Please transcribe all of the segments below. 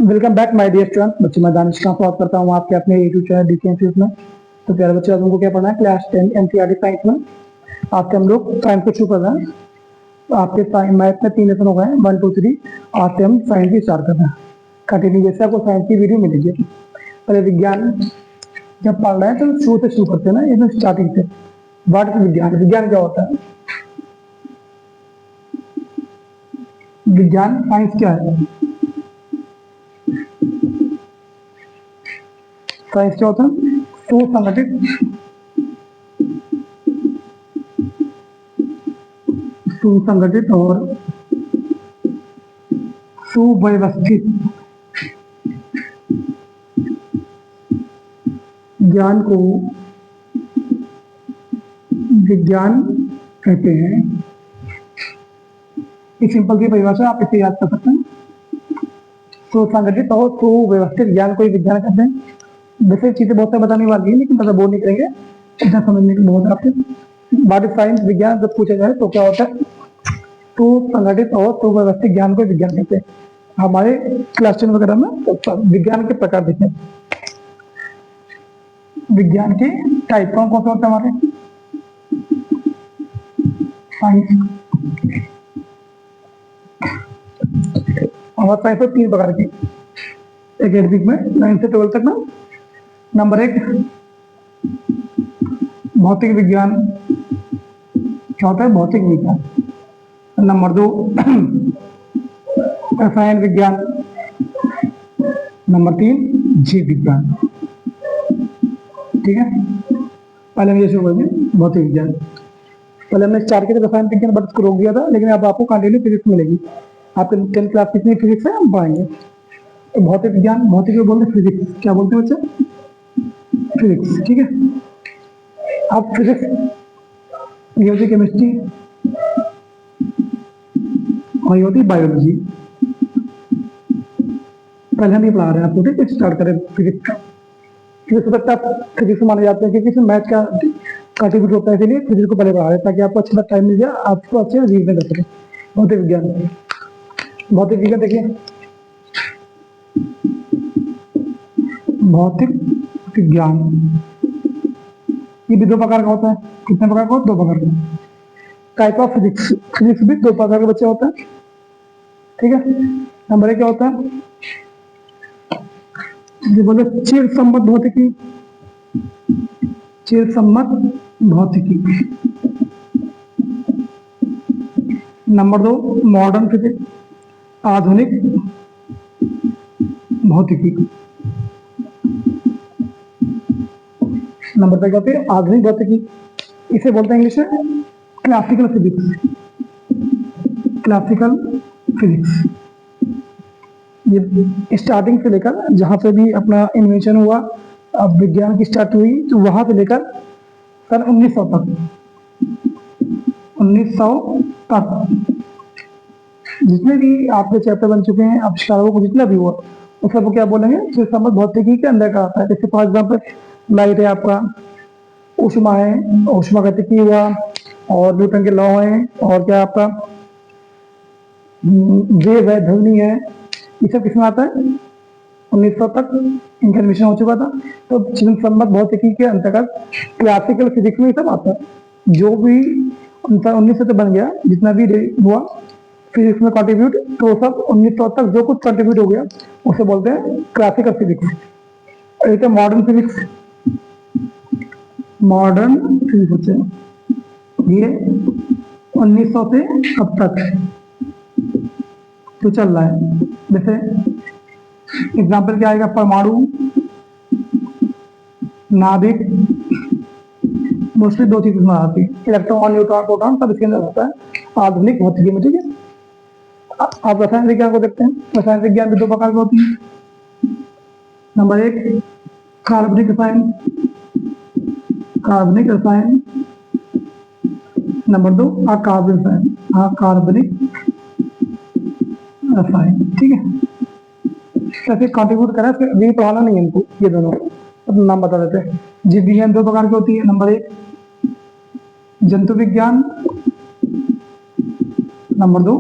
Welcome back my dear student. बच्चे मैं दानिश का स्वागत करता हूँ आपके अपने यूट्यूब चैनल डीसीएम में। तो प्यारे बच्चे, आज हमको क्या पढ़ना है? क्लास 10 एनसीईआरटी साइंस में आपके हम लोग साइंस को शुरू कर रहे हैं। तो आपके मैथ में 3 लेसन हो गए हैं, 1 2 3। आज से हम साइंस की स्टार्ट कर रहे हैं। कंटिन्यू जैसे आपको साइंस की वीडियो मिलेगी। पहले विज्ञान जब पढ़ रहे हैं तो शुरू से शुरू करते हैं ना, एकदम स्टार्टिंग से। व्हाट इज विज्ञान? विज्ञान क्या होता है? विज्ञान साइंस क्या है? साइंस क्या होता है? सुसंगठित, सुसंगठित और सुव्यवस्थित ज्ञान को विज्ञान कहते हैं। एक सिंपल सी परिभाषा आप इसे याद कर सकते हैं। सुसंगठित और सुव्यवस्थित ज्ञान को ही विज्ञान कहते हैं। वैसे चीजें बहुत सारी बताने वाली है, लेकिन बोर नहीं करेंगे, इतना समझने के बहुत आपके बॉडी साइंस विज्ञान जब पूछा जाए तो क्या होता है? सुसंगठित और सुव्यवस्थित ज्ञान को विज्ञान कहते हैं। हमारे क्लास 10 वगैरह में तो विज्ञान के प्रकार देखें। विज्ञान के टाइप कौन कौन से होते हैं हमारे साइंस? हमारे साइंस में 3 प्रकार की एकेडमिक में 9 से 12 तक ना। नंबर 1 भौतिक विज्ञान। क्या होता है? भौतिक विज्ञान। नंबर 2 रसायन विज्ञान। नंबर 3 जीव विज्ञान। ठीक है, पहले हम ये शुरू करेंगे भौतिक विज्ञान। पहले हमने स्टार्ट किया था रसायन विज्ञान, बट उसको रोक दिया था, लेकिन अब आपको कंटिन्यू फिजिक्स मिलेगी। आपके 10th क्लास कितनी फिजिक्स है हम पढ़ाएंगे। तो भौतिक विज्ञान, भौतिक को बोलते हैं फिजिक्स। क्या बोलते हैं बच्चे? फिजिक्स। ठीक है, अब फिजिक्स ये होती केमिस्ट्री और ये होती बायोलॉजी। पहले हम ये पढ़ा रहे हैं आपको। ठीक है, स्टार्ट करें फिजिक्स का। फिजिक्स हो सकता है फिजिक्स माने जाते हैं क्योंकि इसमें मैथ का कंट्रीब्यूट होता है, इसलिए फिजिक्स को पहले पढ़ा रहे हैं ताकि आपको अच्छा टाइम मिल जाए, आपको अच्छे रिवीजन कर सकें। भौतिक विज्ञान, भौतिक विज्ञान देखिए, भौतिक विज्ञान ये भी 2 प्रकार का होता है। कितने प्रकार का? 2 प्रकार का। टाइप ऑफ फिजिक्स, फिजिक्स भी 2 प्रकार के बच्चे होते हैं। ठीक है, नंबर 1 क्या होता है? जो बोले चिर सम्मत भौतिकी। चिर सम्मत भौतिकी। नंबर 2 मॉडर्न फिजिक्स, आधुनिक भौतिकी। नंबर 3 क्या होती है? आधुनिक भौतिकी। इसे बोलते हैं इंग्लिश में क्लासिकल फिजिक्स। क्लासिकल फिजिक्स ये स्टार्टिंग से लेकर जहां से भी अपना इन्वेंशन हुआ, अब विज्ञान की स्टार्ट हुई, तो वहां से लेकर सन 1900 तक, 1900 तक जितने भी आपके चैप्टर बन चुके हैं, आविष्कारों को जितना भी हुआ, उस सबको क्या बोलेंगे? चिर सम्मत भौतिकी के अंदर का आता है। जैसे फॉर एग्जाम्पल लाइट है, आपका ऊष्मा है, ऊष्मागतिकी हुआ, और न्यूटन के लॉ है, और क्या आपका वेव है, ध्वनि है। ये सब किसमें आता है? 1900 तक इनका एडमिशन हो चुका था। तो चिर सम्मत भौतिकी के अंतर्गत क्लासिकल फिजिक्स में सब आता है। जो भी 1900 तक बन गया, जितना भी हुआ फिजिक्स में कंट्रीब्यूट, तो सब 1900 तक जो कुछ कंट्रीब्यूट हो गया उसे बोलते हैं क्लासिकल फिजिक्स। और एक मॉडर्न फिजिक्स। मॉडर्न फिजिक्स होते हैं ये 1900 से अब तक तो चल रहा है। जैसे एग्जाम्पल क्या आएगा? परमाणु, नाभिक, मोस्टली 2 चीज में आती है, इलेक्ट्रॉन, न्यूट्रॉन, प्रोटॉन, सब इसके अंदर होता है आधुनिक भौतिकी में। ठीक है, आप रसायन विज्ञान को देखते हैं। रसायन विज्ञान भी 2 प्रकार की होती है। नंबर 1 कार्बनिक रसायन। कार्बनिक रसायन। नंबर 2 अकार्बनिक रसायन। अकार्बनिक रसायन। ठीक है, कैसे कंट्रीब्यूट करें ये पढ़ाना नहीं है हमको, ये दोनों अब नाम बता देते हैं। जीव विज्ञान 2 प्रकार की होती है। नंबर 1 जंतु विज्ञान। नंबर 2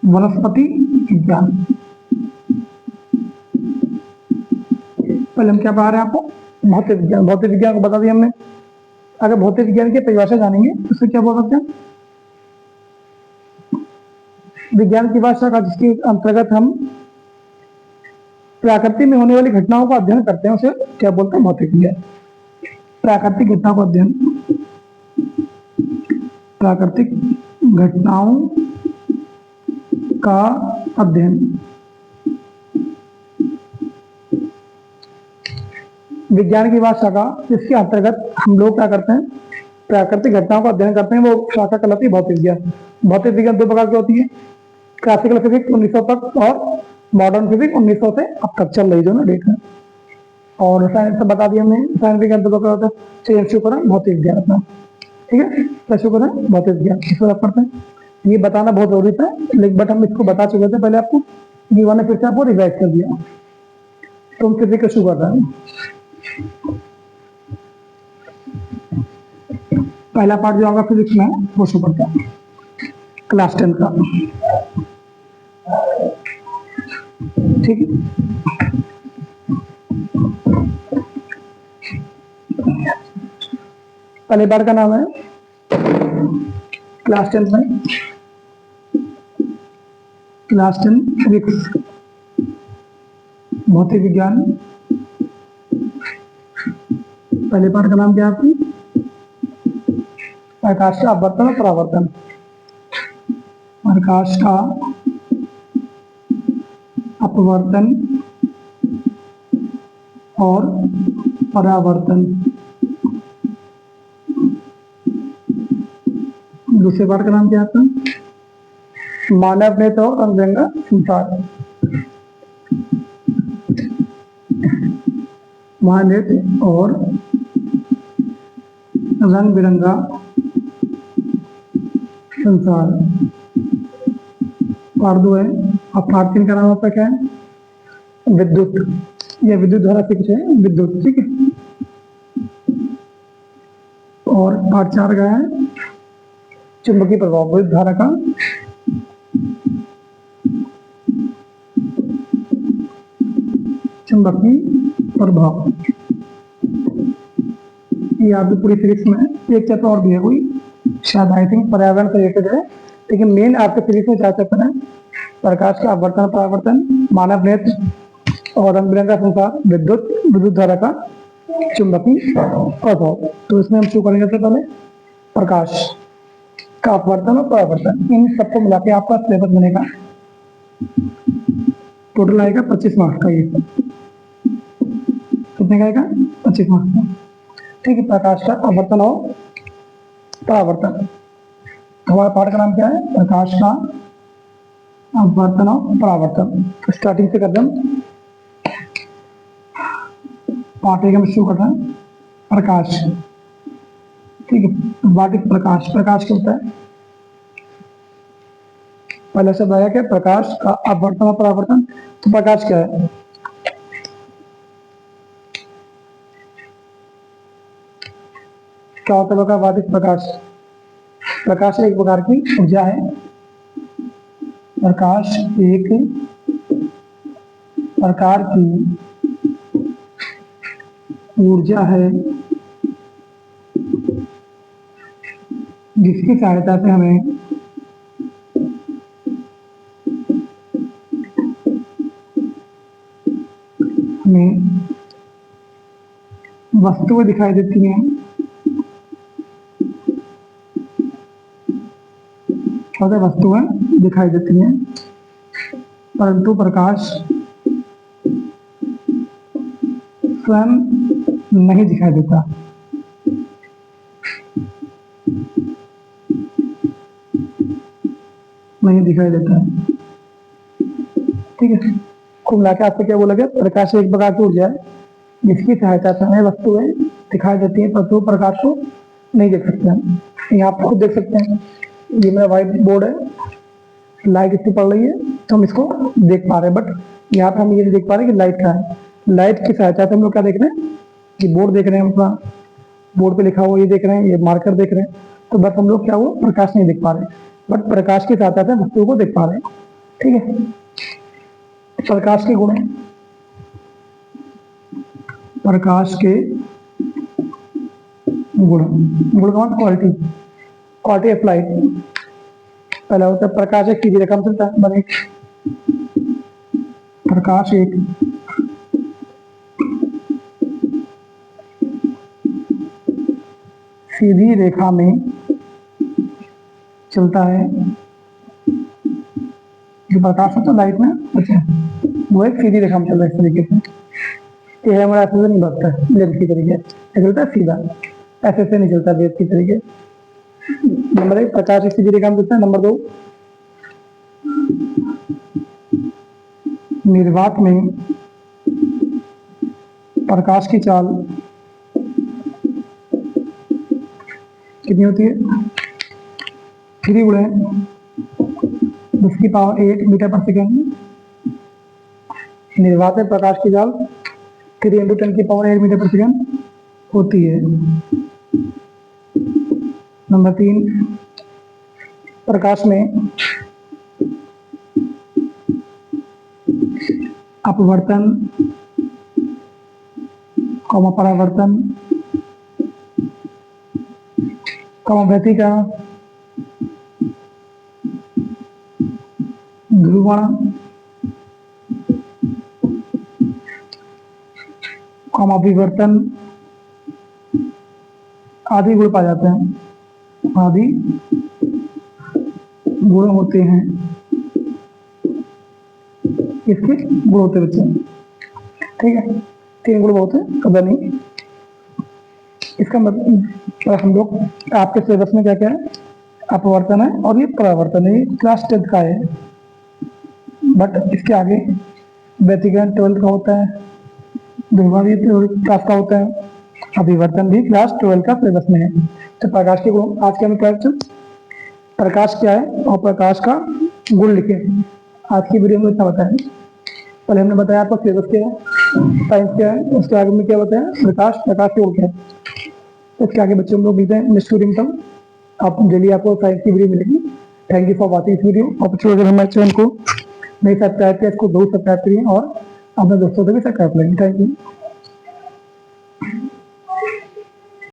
वनस्पति विज्ञान। पहले हम क्या पढ़ा रहे हैं आपको, भौतिक विज्ञान। भौतिक विज्ञान को बता दिया हमने। अगर भौतिक विज्ञान की परिभाषा जानेंगे तो उसे क्या बोल सकते हैं, विज्ञान की भाषा का जिसके अंतर्गत हम प्रकृति में होने वाली घटनाओं का अध्ययन करते हैं उसे क्या बोलते हैं, भौतिक विज्ञान। प्राकृतिक घटनाओं का अध्ययन, प्राकृतिक घटनाओं का अध्ययन। विज्ञान की भाषा का जिसके अंतर्गत हम लोग क्या करते हैं, प्राकृतिक घटनाओं का अध्ययन करते हैं, वो शाखा कहलाती है भौतिक विज्ञान। भौतिक विज्ञान दो प्रकार की होती है, क्लासिकल फिजिक्स 1900 तक और मॉडर्न फिजिक्स 1900 से अब तक चल रही जो ना डेट है। और रसायन सब बता दिया हमने, रसायन विज्ञान दो प्रकार होता है, चलिए शुरू करें भौतिक विज्ञान अपना, ठीक है। तो शुरू करें भौतिक विज्ञान, इसको आप पढ़ते हैं। ये बताना बहुत जरूरी था, लेकिन बट हम इसको बता चुके थे पहले आपको, ये वाला फिर से आपको रिवाइज कर दिया। तो हम फिजिक्स शुरू कर रहे हैं। पहला पार्ट जो होगा फिजिक्स में वो शुरू करते हैं, क्लास 10 का, ठीक है। पहले बार का नाम है क्लास 10 में, क्लास 10 फिजिक्स, भौतिक विज्ञान। पहले पार्ट का नाम क्या है आपकी, प्रकाश का अपवर्तन और परावर्तन। प्रकाश का अपवर्तन और परावर्तन। दूसरे पार्ट का नाम क्या था, मानव नेत्र और रंग बिरंगा संसार। मानव नेत्र और रंग बिरंगा संसार, पार्ट 2 है। अब पार्ट 3 का नाम आपका क्या है, विद्युत या विद्युत धारा से कुछ है, विद्युत, ठीक है। और पार्ट 4 का है चुंबकीय प्रभाव, विद्युत धारा का चुंबकीय प्रभाव। ये आपकी पूरी फिजिक्स में एक चैप्टर और भी है कोई, शायद आई थिंक पर्यावरण से रिलेटेड है, लेकिन मेन आपके फिजिक्स में 4 चैप्टर है, प्रकाश का अपवर्तन परावर्तन, मानव नेत्र और रंग बिरंगा संसार, विद्युत, विद्युत धारा का चुंबकीय प्रभाव। तो इसमें हम शुरू करेंगे सबसे पहले प्रकाश का अपवर्तन और परावर्तन। इन सबको मिला के आपका सिलेबस बनेगा, टोटल आएगा 25 मार्क्स का। ये कितने का आएगा, 25 मार्क्स का, ठीक है। प्रकाश का अपवर्तन और परावर्तन। हमारा पाठ का नाम क्या है, प्रकाश का अपवर्तन और परावर्तन। स्टार्टिंग से कर दें, पाठ एक हम शुरू कर रहे हैं, प्रकाश, ठीक है। वाटिक प्रकाश, प्रकाश क्या होता है, पहले शब्द आया क्या, प्रकाश का अपवर्तन और परावर्तन। तो प्रकाश क्या है, क्या होता है वाटिक प्रकाश। प्रकाश एक प्रकार की ऊर्जा है, प्रकाश एक प्रकार की ऊर्जा है जिसकी सहायता से हमें वस्तुएं दिखाई देती हैं, वस्तुएं दिखाई देती हैं, परंतु प्रकाश स्वयं नहीं दिखाई देता। नहीं दिखाई देता है, ठीक है। कुल मिला के आपको क्या बोला गया, प्रकाश एक प्रकार की ऊर्जा है जिसकी सहायता से हमें वस्तुएं दिखाई देती हैं, परंतु प्रकाश को नहीं देख सकते हैं। यहाँ आप खुद देख सकते हैं, ये मेरा व्हाइट बोर्ड है, लाइट इससे पड़ रही है तो हम इसको देख पा रहे हैं, बट यहाँ पे हम ये नहीं देख पा रहे कि लाइट क्या है। लाइट की सहायता से हम लोग क्या देख रहे हैं, कि बोर्ड देख रहे हैं, अपना बोर्ड पे लिखा हुआ ये देख रहे हैं, ये मार्कर देख रहे हैं, तो बस हम लोग क्या वो प्रकाश नहीं देख पा रहे, बट प्रकाश की सहायता से वस्तुओं को देख पा रहे हैं, ठीक है। प्रकाश के गुण, प्रकाश के गुण, गुण का मतलब क्वालिटी, क्वालिटी ऑफ लाइट। पहला होता है प्रकाश एक सीधी रेखा में चलता है, बने प्रकाश एक सीधी रेखा में चलता है। जो प्रकाश होता है लाइट में, अच्छा वो एक सीधी रेखा में चल रहा है इस तरीके से। ये हमारा ऐसे से नहीं बढ़ता है लेंस की तरीके, चलता है सीधा, ऐसे से नहीं चलता वेव की तरीके। नंबर 1 प्रकाश एक सीधी रेखा में चलता है। नंबर 2 निर्वात में प्रकाश की चाल कितनी होती है? 3 गुणे 10 की पावर 8 मीटर पर सेकेंड। निर्वात में प्रकाश की चाल 3 × 10 की पावर 8 मीटर पर सेकेंड होती है। नंबर 3 प्रकाश में अपवर्तन, परावर्तन, व्यतिकरण, ध्रुवण, विवर्तन आदि गुण पाए जाते हैं, आदि गुण होते हैं। इसके गुण होते बच्चे, ठीक है। 3 गुण बहुत है, कदर नहीं। इसका मतलब हम लोग आपके सिलेबस में क्या क्या है? अपवर्तन है और ये परावर्तन है, ये क्लास 10 का है। बट इसके आगे व्यतिकरण 12 का होता है, ध्रुवण भी क्लास का होता है, अभिवर्तन भी क्लास 12 का सिलेबस में है। तो प्रकाश के गुण आज के हम क्या, प्रकाश क्या है और प्रकाश का गुण लिखे। आज की वीडियो में इतना बताया। पहले हमने बताया आपका सिलेबस क्या है, साइंस क्या है, उसके आगे में क्या बताया प्रकाश के गुण क्या है। इसके आगे बच्चों हम लोग मिलते हैं नेक्स्ट वीडियो में। आप डेली आपको साइंस की वीडियो मिलेगी। थैंक यू फॉर वॉचिंग इस वीडियो। और बच्चों अगर हमारे चैनल को नहीं सब्सक्राइब किया, इसको जरूर सब्सक्राइब करिए और अपने दोस्तों से भी सब्सक्राइब करेंगे। Thank you.